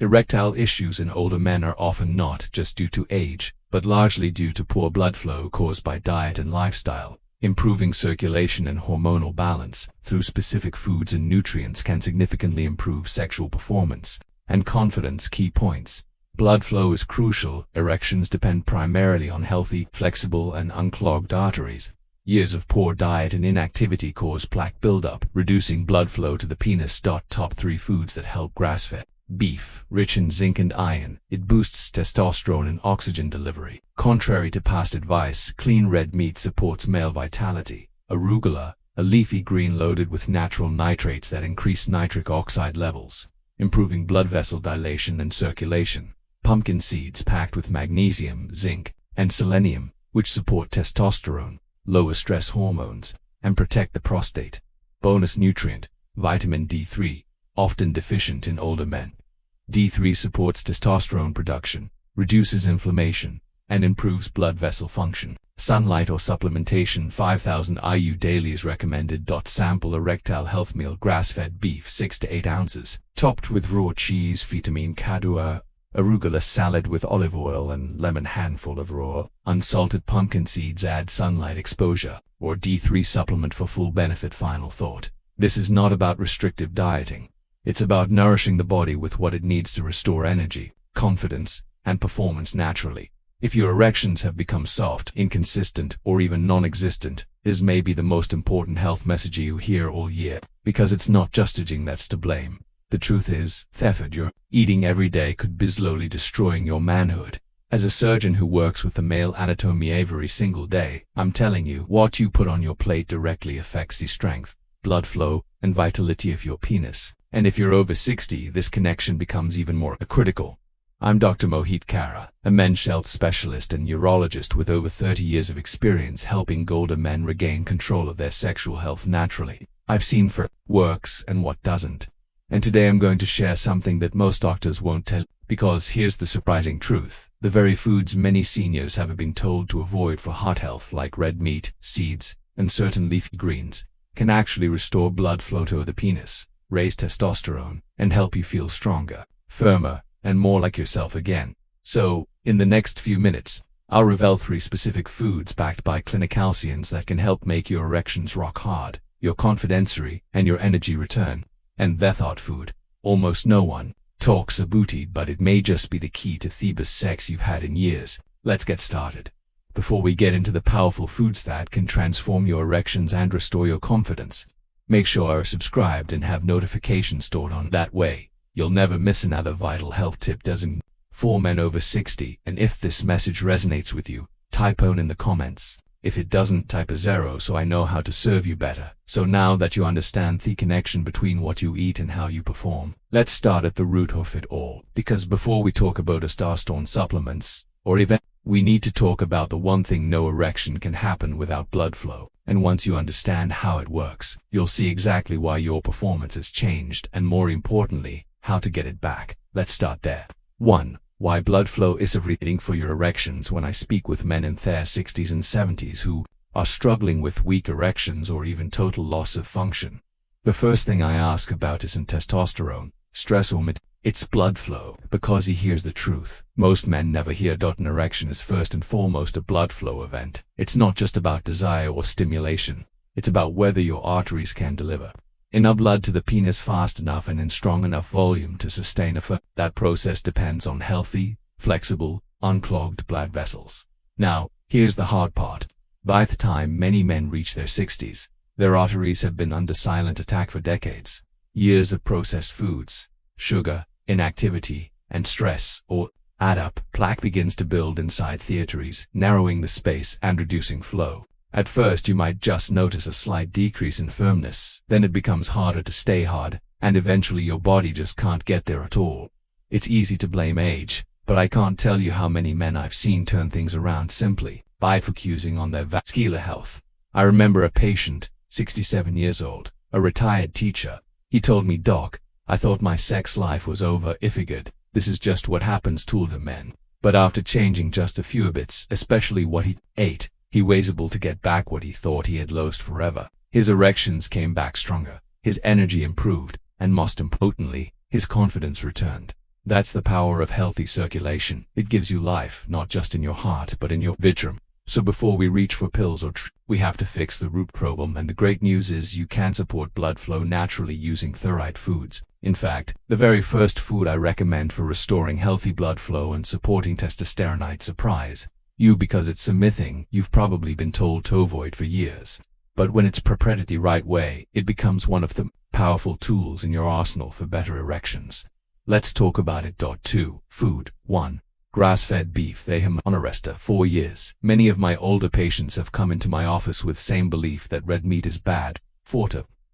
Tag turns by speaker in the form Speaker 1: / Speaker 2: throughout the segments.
Speaker 1: Erectile issues in older men are often not just due to age, but largely due to poor blood flow caused by diet and lifestyle. Improving circulation and hormonal balance through specific foods and nutrients can significantly improve sexual performance and confidence. Key points. Blood flow is crucial. Erections depend primarily on healthy, flexible, and unclogged arteries. Years of poor diet and inactivity cause plaque buildup, reducing blood flow to the penis. Top 3 foods that help. Grass-fed beef, rich in zinc and iron. It boosts testosterone and oxygen delivery. Contrary to past advice, clean red meat supports male vitality. Arugula, a leafy green loaded with natural nitrates that increase nitric oxide levels, improving blood vessel dilation and circulation. Pumpkin seeds packed with magnesium, zinc, and selenium, which support testosterone, lower stress hormones, and protect the prostate. Bonus nutrient, vitamin D3, often deficient in older men. D3 supports testosterone production, reduces inflammation, and improves blood vessel function. Sunlight or supplementation. 5000 IU daily is recommended. Sample erectile health meal. Grass-fed beef 6 to 8 ounces, topped with raw cheese. Vitamin K2. Arugula salad with olive oil and lemon. Handful of raw, unsalted pumpkin seeds. Add sunlight exposure or D3 supplement for full benefit. Final thought. This is not about restrictive dieting. It's about nourishing the body with what it needs to restore energy, confidence, and performance naturally. If your erections have become soft, inconsistent, or even non-existent, this may be the most important health message you hear all year, because it's not just aging that's to blame. The truth is, the effort you're eating every day could be slowly destroying your manhood. As a surgeon who works with the male anatomy every single day, I'm telling you, what you put on your plate directly affects the strength, blood flow, and vitality of your penis. And if you're over 60, this connection becomes even more critical. I'm Dr. Mohit Kara, a men's health specialist and urologist with over 30 years of experience helping older men regain control of their sexual health naturally. I've seen what works and what doesn't. And today I'm going to share something that most doctors won't tell, because here's the surprising truth. The very foods many seniors have been told to avoid for heart health, like red meat, seeds, and certain leafy greens, can actually restore blood flow to the penis, raise testosterone, and help you feel stronger, firmer, and more like yourself again. So, in the next few minutes, I'll reveal 3 specific foods backed by clinical science that can help make your erections rock hard, your confidence and your energy return. And the thought food, almost no one talks about it, but it may just be the key to the best sex you've had in years. Let's get started. Before we get into the powerful foods that can transform your erections and restore your confidence, make sure you're subscribed and have notifications stored on. That way, you'll never miss another vital health tip. For men over 60, and if this message resonates with you, type "on" in the comments. If it doesn't, type a 0 so I know how to serve you better. So now that you understand the connection between what you eat and how you perform, let's start at the root of it all. Because before we talk about testosterone supplements, or even, we need to talk about the one thing: no erection can happen without blood flow. And once you understand how it works, you'll see exactly why your performance has changed, and more importantly, how to get it back. Let's start there. 1. Why blood flow is everything for your erections. When I speak with men in their 60s and 70s who are struggling with weak erections or even total loss of function, the first thing I ask about isn't testosterone, stress, or it's blood flow. Because here's the truth: most men never hear an erection is first and foremost a blood flow event. It's not just about desire or stimulation. It's about whether your arteries can deliver enough blood to the penis fast enough and in strong enough volume to sustain a flow. That process depends on healthy, flexible, unclogged blood vessels. Now, here's the hard part. By the time many men reach their 60s, their arteries have been under silent attack for decades. Years of processed foods, sugar, inactivity, and stress all add up. Plaque begins to build inside the arteries, narrowing the space and reducing flow. At first you might just notice a slight decrease in firmness, then it becomes harder to stay hard, and eventually your body just can't get there at all. It's easy to blame age, but I can't tell you how many men I've seen turn things around simply by focusing on their vascular health. I remember a patient, 67 years old, a retired teacher. He told me, "Doc, I thought my sex life was over. I figured this is just what happens to older men." But after changing just a few bits, especially what he ate, he was able to get back what he thought he had lost forever. His erections came back stronger, his energy improved, and most importantly, his confidence returned. That's the power of healthy circulation. It gives you life, not just in your heart, but in your vitrum. So before we reach for pills or we have to fix the root problem, and the great news is you can support blood flow naturally using the right foods. In fact, the very first food I recommend for restoring healthy blood flow and supporting testosterone might surprise you because it's a myth you've probably been told to avoid for years. But when it's prepared the right way, it becomes one of the powerful tools in your arsenal for better erections. Let's talk about it. 2. Food. 1. Grass-fed beef. They have been on arrest 4 years. Many of my older patients have come into my office with same belief that red meat is bad. 4.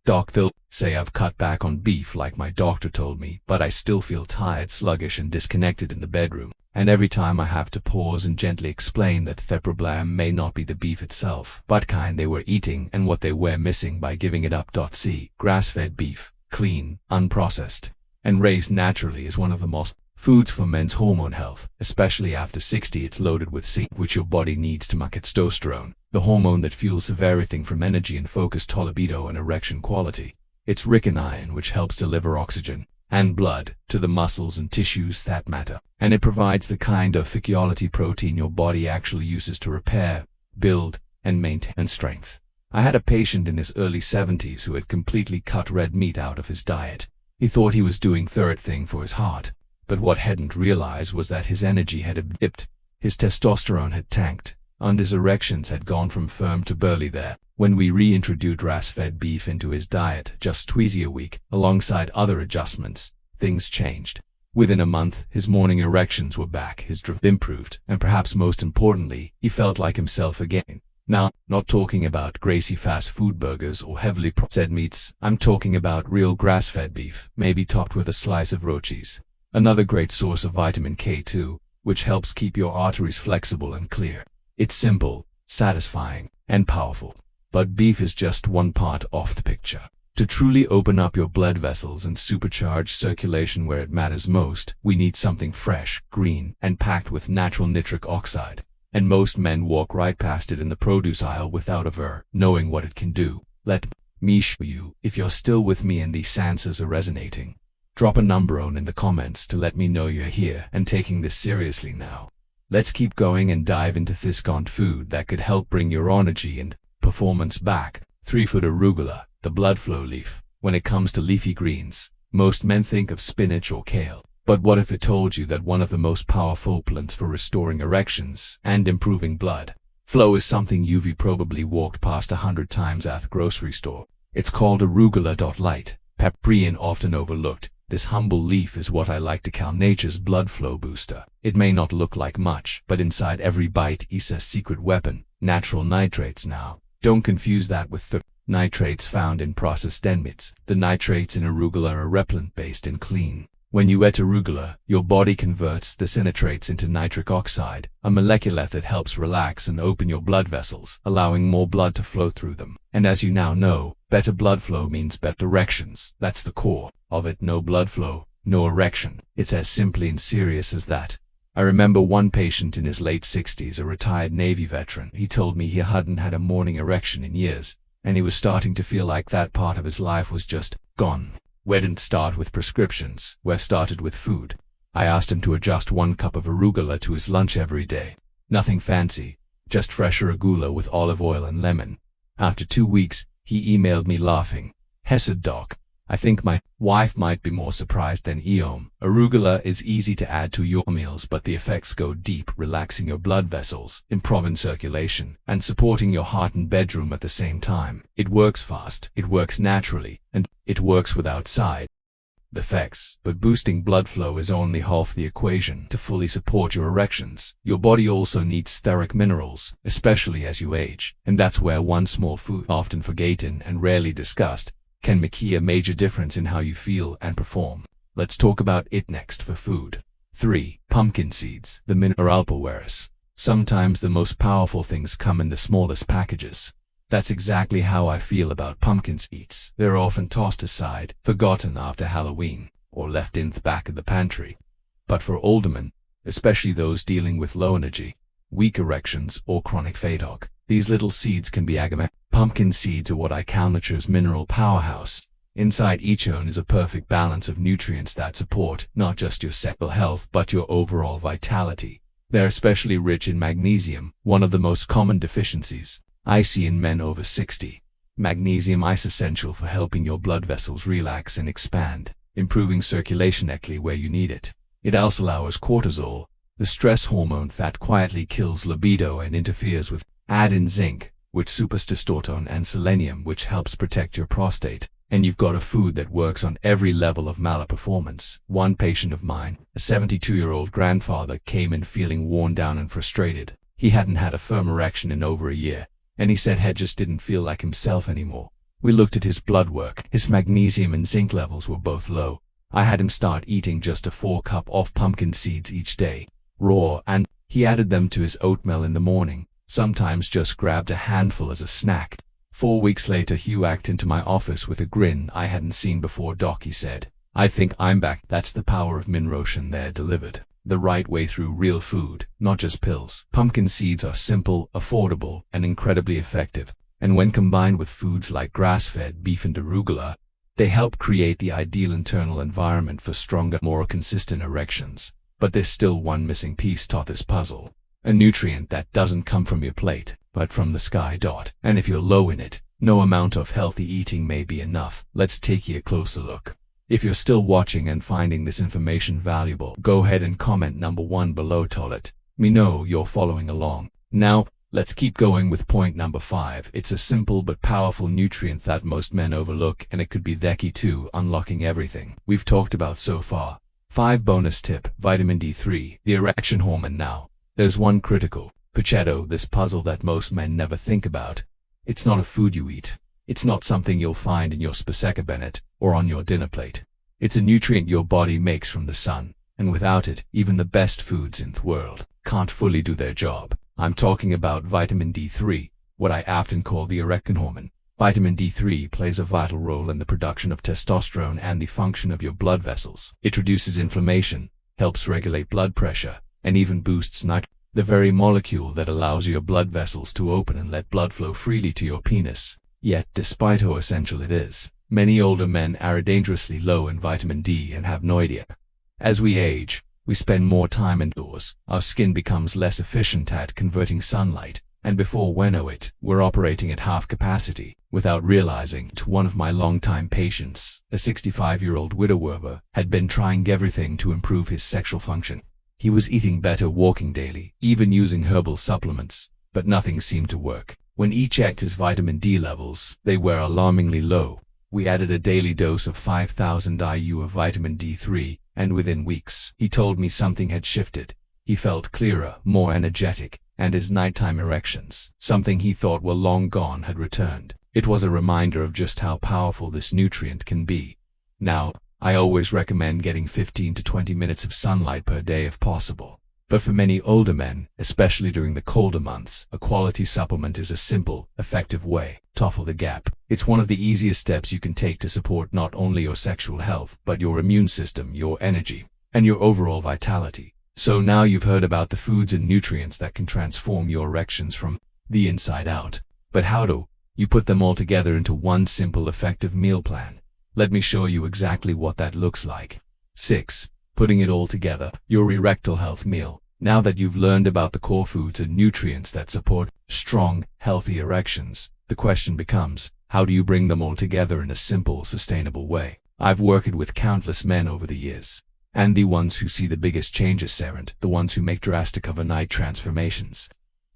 Speaker 1: Doc, they'll say I've cut back on beef like my doctor told me, but I still feel tired, sluggish, and disconnected in the bedroom. And every time I have to pause and gently explain that the problem may not be the beef itself, but kind they were eating and what they were missing by giving it up. C. Grass-fed beef, clean, unprocessed, and raised naturally is one of the most foods for men's hormone health, especially after 60. It's loaded with C, which your body needs to make testosterone, the hormone that fuels everything from energy and focus to libido and erection quality. It's rich in iron, which helps deliver oxygen and blood to the muscles and tissues that matter, and it provides the kind of physiology protein your body actually uses to repair, build, and maintain strength. I had a patient in his early 70s who had completely cut red meat out of his diet. He thought he was doing the right thing for his heart, but what hadn't realized was that his energy had dipped, his testosterone had tanked, and his erections had gone from firm to burly there. When we reintroduced grass-fed beef into his diet just twice a week, alongside other adjustments, things changed. Within a month, his morning erections were back, his drive improved, and perhaps most importantly, he felt like himself again. Now, not talking about greasy fast food burgers or heavily processed meats, I'm talking about real grass-fed beef, maybe topped with a slice of raw cheese. Another great source of vitamin K2, which helps keep your arteries flexible and clear. It's simple, satisfying, and powerful. But beef is just one part of the picture. To truly open up your blood vessels and supercharge circulation where it matters most, we need something fresh, green, and packed with natural nitric oxide. And most men walk right past it in the produce aisle without ever knowing what it can do. Let me show you. If you're still with me and these answers are resonating, drop a number in the comments to let me know you're here and taking this seriously now. Let's keep going and dive into this food that could help bring your energy and performance back. 3. Arugula, the blood flow leaf. When it comes to leafy greens, most men think of spinach or kale. But what if I told you that one of the most powerful plants for restoring erections and improving blood flow is something you've probably walked past 100 times at the grocery store? It's called arugula. Light, peppery, and often overlooked. This humble leaf is what I like to call nature's blood flow booster. It may not look like much, but inside every bite is a secret weapon. Natural nitrates. Now, don't confuse that with the nitrates found in processed meats. The nitrates in arugula are repellent-based and clean. When you eat arugula, your body converts the nitrates into nitric oxide, a molecule that helps relax and open your blood vessels, allowing more blood to flow through them. And as you now know, better blood flow means better erections. That's the core of it. No blood flow, no erection. It's as simply and serious as that. I remember one patient in his late 60s, a retired Navy veteran. He told me he hadn't had a morning erection in years, and he was starting to feel like that part of his life was just gone. We didn't start with prescriptions, we started with food. I asked him to adjust 1 cup of arugula to his lunch every day. Nothing fancy, just fresh arugula with olive oil and lemon. After 2 weeks, he emailed me laughing. He said, "Doc, I think my wife might be more surprised than Eom. Arugula is easy to add to your meals, but the effects go deep, relaxing your blood vessels, improving circulation, and supporting your heart and bedroom at the same time. It works fast, it works naturally, and it works without side effects. But boosting blood flow is only half the equation. To fully support your erections, your body also needs ferric minerals, especially as you age. And that's where one small food, often forgotten and rarely discussed, can make a major difference in how you feel and perform. Let's talk about it next. For food. 3. Pumpkin seeds, the mineral polaris. Sometimes the most powerful things come in the smallest packages. That's exactly how I feel about pumpkin seeds. They're often tossed aside, forgotten after Halloween, or left in the back of the pantry. But for older men, especially those dealing with low energy, weak erections, or chronic fatigue, these little seeds can be agame. Pumpkin seeds are what I call nature's mineral powerhouse. Inside each one is a perfect balance of nutrients that support not just your sexual health but your overall vitality. They're especially rich in magnesium, one of the most common deficiencies I see in men over 60. Magnesium is essential for helping your blood vessels relax and expand, improving circulation exactly where you need it. It also lowers cortisol, the stress hormone that quietly kills libido and interferes with. Add in zinc, which supers testosterone, and selenium, which helps protect your prostate, and you've got a food that works on every level of performance. One patient of mine, a 72-year-old grandfather, came in feeling worn down and frustrated. He hadn't had a firm erection in over a year, and he said he just didn't feel like himself anymore. We looked at his blood work. His magnesium and zinc levels were both low. I had him start eating just a 4-cup of pumpkin seeds each day, raw, and he added them to his oatmeal in the morning, sometimes just grabbed a handful as a snack. 4 weeks later he walked into my office with a grin I hadn't seen before. "Doc," he said, "I think I'm back." That's the power of Minrotion there, delivered the right way through real food, not just pills. Pumpkin seeds are simple, affordable, and incredibly effective, and when combined with foods like grass-fed beef and arugula, they help create the ideal internal environment for stronger, more consistent erections. But there's still one missing piece to this puzzle. A nutrient that doesn't come from your plate, but from the sky. And if you're low in it, no amount of healthy eating may be enough. Let's take a closer look. If you're still watching and finding this information valuable, go ahead and comment number 1 below to let me know you're following along. Now, let's keep going with point number 5. It's a simple but powerful nutrient that most men overlook, and it could be the key to unlocking everything we've talked about so far. 5 bonus tip: vitamin D3, the erection hormone. Now, there's one critical pichetto this puzzle that most men never think about. It's not a food you eat. It's not something you'll find in your Spaseka Bennett or on your dinner plate. It's a nutrient your body makes from the sun, and without it, even the best foods in the world can't fully do their job. I'm talking about vitamin D3, what I often call the erection hormone. Vitamin D3 plays a vital role in the production of testosterone and the function of your blood vessels. It reduces inflammation, helps regulate blood pressure, and even boosts nitrogen, the very molecule that allows your blood vessels to open and let blood flow freely to your penis. Yet, despite how essential it is, many older men are dangerously low in vitamin D and have no idea. As we age, we spend more time indoors, our skin becomes less efficient at converting sunlight, and before we know it, we're operating at half capacity, without realizing. One of my longtime patients, a 65-year-old widower, had been trying everything to improve his sexual function. He was eating better, walking daily, even using herbal supplements, but nothing seemed to work. When he checked his vitamin D levels, they were alarmingly low. We added a daily dose of 5,000 IU of vitamin D3, and within weeks, he told me something had shifted. He felt clearer, more energetic, and his nighttime erections, something he thought were long gone, had returned. It was a reminder of just how powerful this nutrient can be. Now, I always recommend getting 15 to 20 minutes of sunlight per day if possible. But for many older men, especially during the colder months, a quality supplement is a simple, effective way to fill the gap. It's one of the easiest steps you can take to support not only your sexual health, but your immune system, your energy, and your overall vitality. So now you've heard about the foods and nutrients that can transform your erections from the inside out. But how do you put them all together into one simple, effective meal plan? Let me show you exactly what that looks like. 6. Putting it all together, your erectile health meal. Now that you've learned about the core foods and nutrients that support strong, healthy erections, the question becomes, how do you bring them all together in a simple, sustainable way? I've worked with countless men over the years, and the ones who see the biggest changes aren't the ones who make drastic overnight transformations.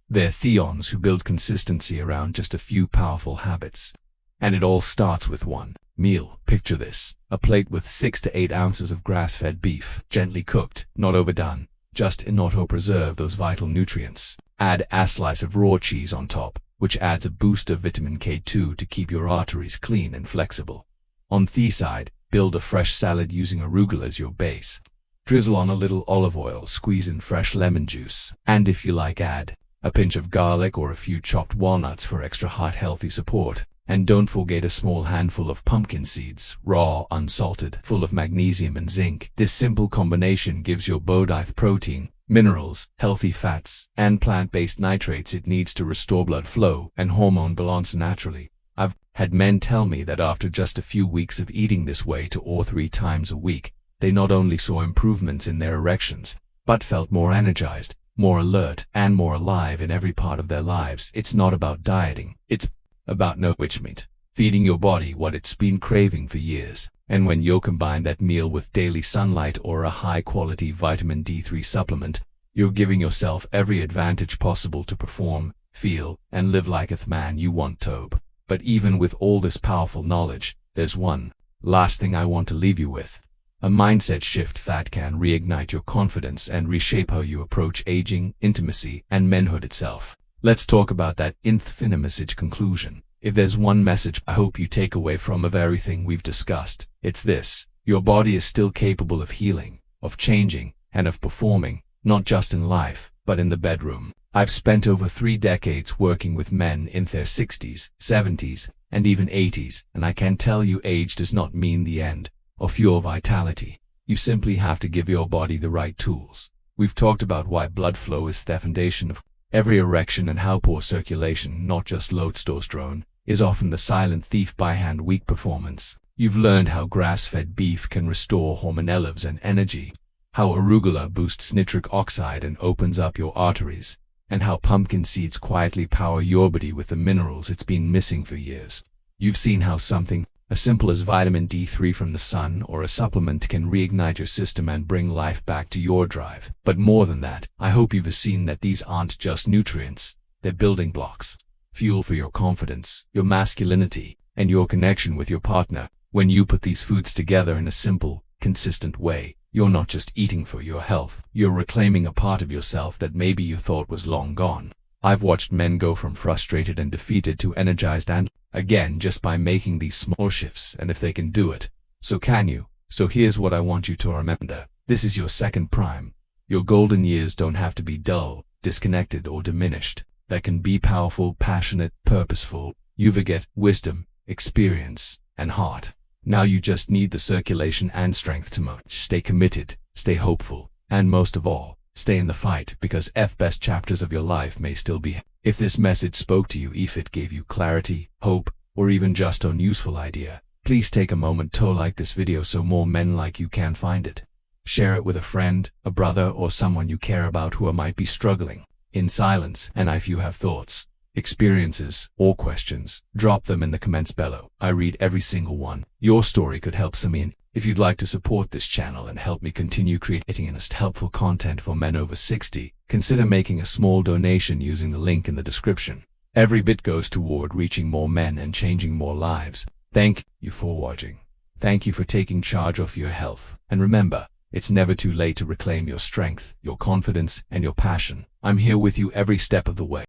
Speaker 1: They're the ones who build consistency around just a few powerful habits. And it all starts with one meal. Picture this: a plate with 6 to 8 ounces of grass-fed beef, gently cooked, not overdone, just enough to preserve those vital nutrients. Add a slice of raw cheese on top, which adds a boost of vitamin K2 to keep your arteries clean and flexible. On the side, build a fresh salad using arugula as your base. Drizzle on a little olive oil, squeeze in fresh lemon juice, and if you like, add a pinch of garlic or a few chopped walnuts for extra heart healthy support. And don't forget a small handful of pumpkin seeds, raw, unsalted, full of magnesium and zinc. This simple combination gives your body the protein, minerals, healthy fats, and plant-based nitrates it needs to restore blood flow and hormone balance naturally. I've Had men tell me that after just a few weeks of eating this way 2 or 3 times a week, they not only saw improvements in their erections, but felt more energized, more alert, and more alive in every part of their lives. It's not about dieting. It's about no witch meat. Feeding your body what it's been craving for years. And when you combine that meal with daily sunlight or a high-quality vitamin D3 supplement, you're giving yourself every advantage possible to perform, feel, and live like the man you want to. But even with all this powerful knowledge, there's one last thing I want to leave you with. A mindset shift that can reignite your confidence and reshape how you approach aging, intimacy, and manhood itself. Let's talk about that infinite message conclusion. If there's one message I hope you take away from everything we've discussed, it's this: your body is still capable of healing, of changing, and of performing, not just in life, but in the bedroom. I've spent over 3 decades working with men in their 60s, 70s, and even 80s, and I can tell you age does not mean the end of your vitality. You simply have to give your body the right tools. We've talked about why blood flow is the foundation of every erection and how poor circulation, not just low testosterone, is often the silent thief behind weak performance. You've learned how grass-fed beef can restore hormonal levels and energy, how arugula boosts nitric oxide and opens up your arteries, and how pumpkin seeds quietly power your body with the minerals it's been missing for years. You've seen how something as simple as vitamin D3 from the sun or a supplement can reignite your system and bring life back to your drive. But more than that, I hope you've seen that these aren't just nutrients, they're building blocks. Fuel for your confidence, your masculinity, and your connection with your partner. When you put these foods together in a simple, consistent way, you're not just eating for your health, you're reclaiming a part of yourself that maybe you thought was long gone. I've watched men go from frustrated and defeated to energized and again just by making these small shifts, and if they can do it, so can you. So here's what I want you to remember. This is your second prime. Your golden years don't have to be dull, disconnected, or diminished. They can be powerful, passionate, purposeful. You get wisdom, experience, and heart. Now you just need the circulation and strength to march. Stay committed, stay hopeful, and most of all, stay in the fight, because best chapters of your life may still be. If this message spoke to you, if it gave you clarity, hope, or even just a useful idea, please take a moment to like this video so more men like you can find it. Share it with a friend, a brother, or someone you care about who might be struggling in silence. And if you have thoughts, experiences, or questions, drop them in the comments below. I read every single one. Your story could help someone. If you'd like to support this channel and help me continue creating honest, helpful content for men over 60, consider making a small donation using the link in the description. Every bit goes toward reaching more men and changing more lives. Thank you for watching. Thank you for taking charge of your health. And remember, it's never too late to reclaim your strength, your confidence, and your passion. I'm here with you every step of the way.